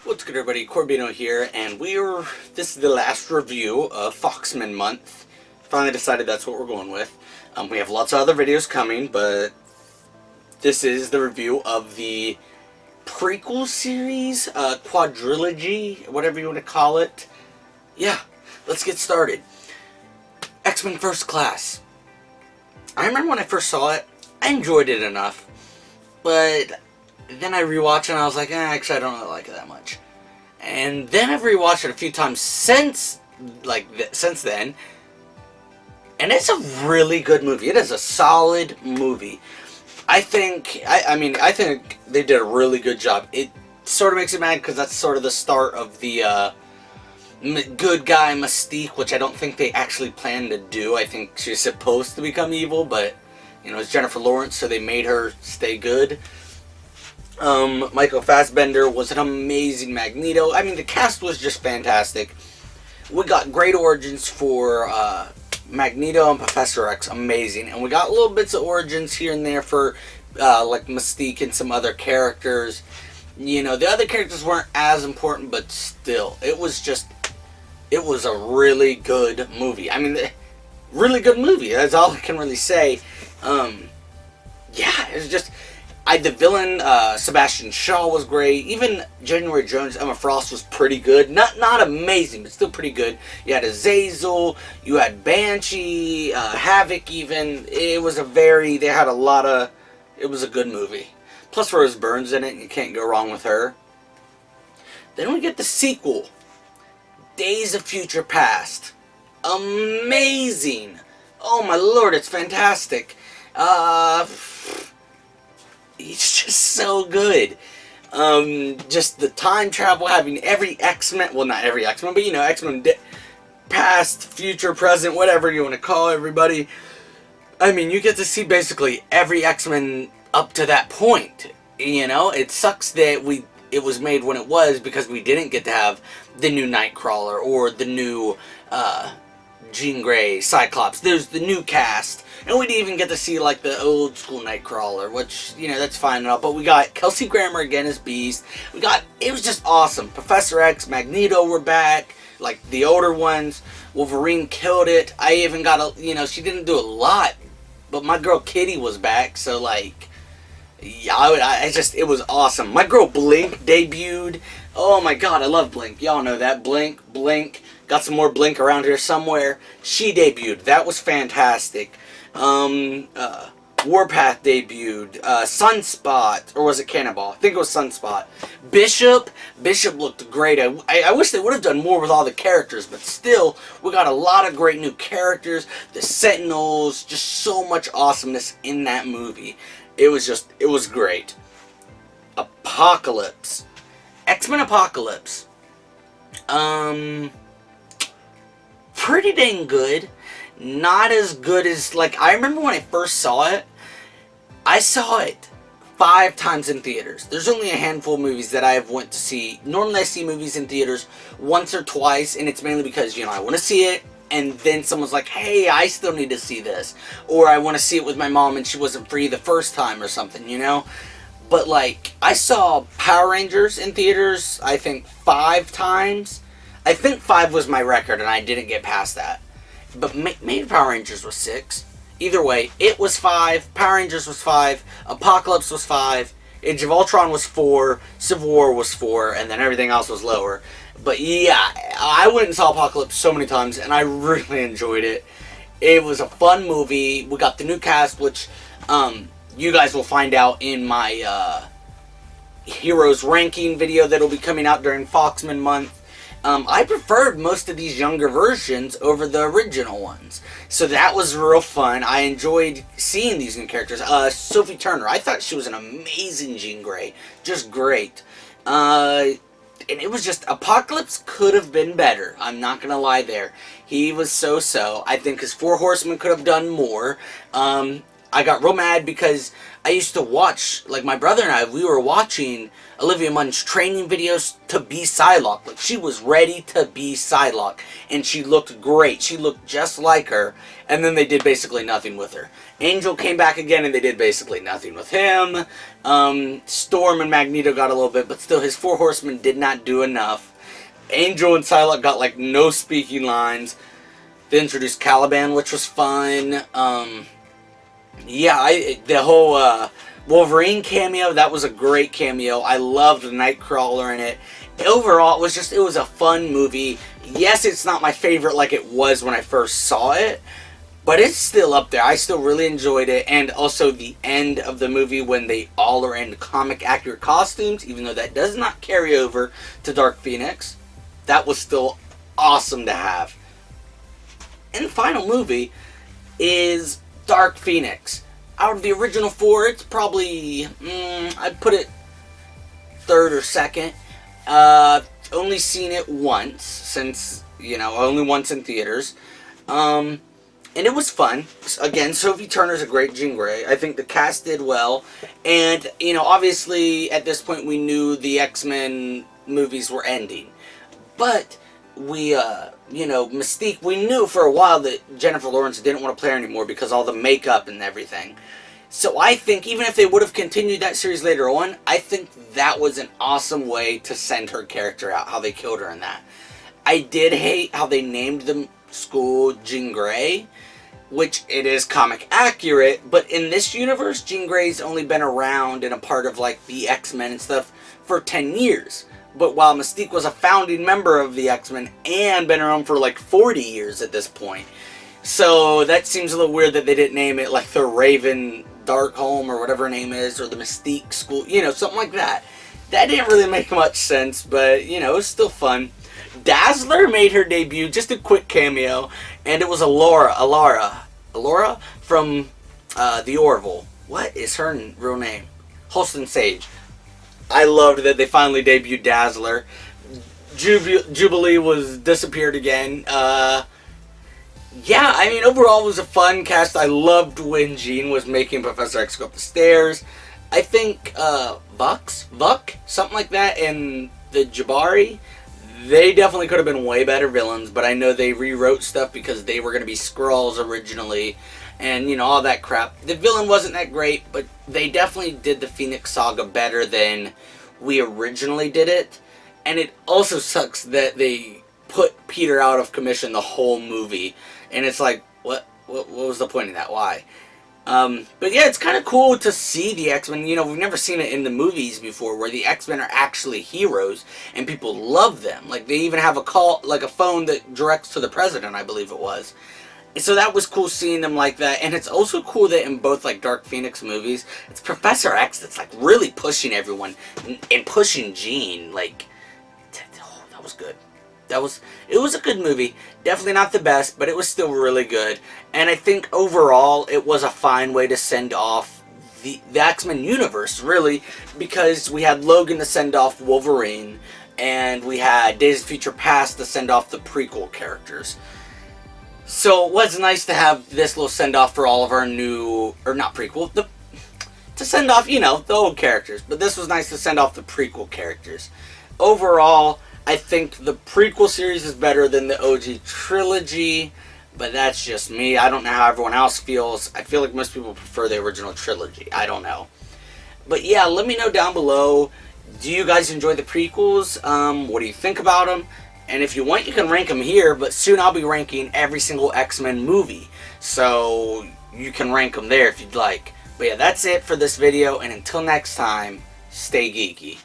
What's good, everybody? Corbino here, and this is the last review of Foxman Month. Finally decided that's what we're going with. We have lots of other videos coming, but this is the review of the prequel series, Quadrilogy, whatever you want to call it. Yeah, let's get started. X-Men First Class. I remember when I first saw it, I enjoyed it enough, but then I rewatched it and I was like, actually I don't really like it that much. And then I've rewatched it a few times since then, and it's a really good movie. It is a solid movie. I think they did a really good job. It sort of makes me mad because that's sort of the start of the good guy Mystique, which I don't think they actually planned to do. I think she's supposed to become evil, but you know, it's Jennifer Lawrence, so they made her stay good. Michael Fassbender was an amazing Magneto. I mean, the cast was just fantastic. We got great origins for Magneto and Professor X, amazing. And we got little bits of origins here and there for like Mystique and some other characters. You know, the other characters weren't as important, but still, it was a really good movie. I mean, really good movie. That's all I can really say. Yeah, it's just... the villain, Sebastian Shaw, was great. Even January Jones, Emma Frost, was pretty good. Not amazing, but still pretty good. You had Azazel, you had Banshee, Havoc even. It was it was a good movie. Plus Rose Byrne's in it, you can't go wrong with her. Then we get the sequel, Days of Future Past. Amazing! Oh my lord, it's fantastic. It's just so good. Just the time travel, having every X-Men, well, not every X-Men, but you know, X-Men past, future, present, whatever you want to call everybody. I mean, you get to see basically every X-Men up to that point. You know, it sucks that it was made when it was, because we didn't get to have the new Nightcrawler or the new Jean Grey, Cyclops. There's the new cast. And we didn't even get to see, like, the old school Nightcrawler, which, you know, that's fine and all. But we got Kelsey Grammer again as Beast. It was just awesome. Professor X, Magneto were back, like, the older ones. Wolverine killed it. I even got you know, she didn't do a lot, but my girl Kitty was back. So, like, yeah, it was awesome. My girl Blink debuted. Oh, my God, I love Blink. Y'all know that. Blink. Got some more Blink around here somewhere. She debuted. That was fantastic. Warpath debuted. Sunspot, or was it Cannonball? I think it was Sunspot. Bishop looked great. I wish they would have done more with all the characters, but still, we got a lot of great new characters. The Sentinels, just so much awesomeness in that movie. It was great. Apocalypse. X-Men Apocalypse. Pretty dang good. Not as good as, like, I remember when I first saw it, I saw it 5 times in theaters. There's only a handful of movies that I have went to see. Normally I see movies in theaters once or twice, and it's mainly because, you know, I want to see it, and then someone's like, hey, I still need to see this. Or I want to see it with my mom and she wasn't free the first time or something, you know? But, like, I saw Power Rangers in theaters, I think, 5 times. I think 5 was my record, and I didn't get past that. But maybe Power Rangers was 6. Either way, it was 5. Power Rangers was 5. Apocalypse was 5. Age of Ultron was 4. Civil War was 4. And then everything else was lower. But yeah, I went and saw Apocalypse so many times, and I really enjoyed it. It was a fun movie. We got the new cast, which you guys will find out in my Heroes ranking video that'll be coming out during Foxman Month. I preferred most of these younger versions over the original ones. So that was real fun. I enjoyed seeing these new characters. Sophie Turner, I thought she was an amazing Jean Grey. Just great. And it was just, Apocalypse could have been better. I'm not going to lie there. He was so-so. I think his Four Horsemen could have done more. I got real mad because I used to watch, like my brother and I, we were watching Olivia Munn's training videos to be Psylocke. Like she was ready to be Psylocke, and she looked great. She looked just like her, and then they did basically nothing with her. Angel came back again, and they did basically nothing with him. Storm and Magneto got a little bit, but still his Four Horsemen did not do enough. Angel and Psylocke got like no speaking lines. They introduced Caliban, which was fun. Yeah, the whole Wolverine cameo, that was a great cameo. I loved Nightcrawler in it. Overall, it was a fun movie. Yes, it's not my favorite like it was when I first saw it, but it's still up there. I still really enjoyed it. And also the end of the movie when they all are in comic accurate costumes, even though that does not carry over to Dark Phoenix. That was still awesome to have. And the final movie is Dark Phoenix. Out of the original four, it's probably, I'd put it third or second. Only seen it once, since, only once in theaters. And it was fun. Again, Sophie Turner's a great Jean Grey. I think the cast did well. And, obviously, at this point, we knew the X-Men movies were ending. But we, Mystique, we knew for a while that Jennifer Lawrence didn't want to play her anymore because all the makeup and everything. So I think even if they would have continued that series later on, I think that was an awesome way to send her character out, how they killed her in that. I did hate how they named the school Jean Grey, which it is comic accurate, but in this universe, Jean Grey's only been around and a part of like the X-Men and stuff for 10 years. But while Mystique was a founding member of the X-Men and been around for like 40 years at this point. So that seems a little weird that they didn't name it like the Raven Darkholme or whatever her name is, or the Mystique School, something like that. That didn't really make much sense, but, it was still fun. Dazzler made her debut, just a quick cameo, and it was Alara from The Orville. What is her real name? Halston Sage. I loved that they finally debuted Dazzler. Jubilee was disappeared again. Yeah, I mean, overall it was a fun cast. I loved when Jean was making Professor X go up the stairs. I think Vuk, something like that, and the Jabari, they definitely could have been way better villains, but I know they rewrote stuff because they were going to be Skrulls originally, and, all that crap. The villain wasn't that great, but they definitely did the Phoenix Saga better than we originally did it. And it also sucks that they put Peter out of commission the whole movie. And it's like, what was the point of that? Why? But yeah, it's kind of cool to see the X-Men. We've never seen it in the movies before, where the X-Men are actually heroes and people love them. Like, they even have a phone that directs to the president, I believe it was. So that was cool seeing them like that. And it's also cool that in both like Dark Phoenix movies, it's Professor X that's like really pushing everyone and pushing Jean. Like, that was good. It was a good movie. Definitely not the best, but it was still really good. And I think overall it was a fine way to send off the X-Men universe, really, because we had Logan to send off Wolverine, and we had Days of Future Past to send off the prequel characters. So it was nice to have this little send-off for all of our new, or not prequel, to send off, the old characters. But this was nice to send off the prequel characters. Overall, I think the prequel series is better than the OG trilogy, but that's just me. I don't know how everyone else feels. I feel like most people prefer the original trilogy. I don't know. But yeah, let me know down below. Do you guys enjoy the prequels? What do you think about them? And if you want, you can rank them here, but soon I'll be ranking every single X-Men movie. So you can rank them there if you'd like. But yeah, that's it for this video, and until next time, stay geeky.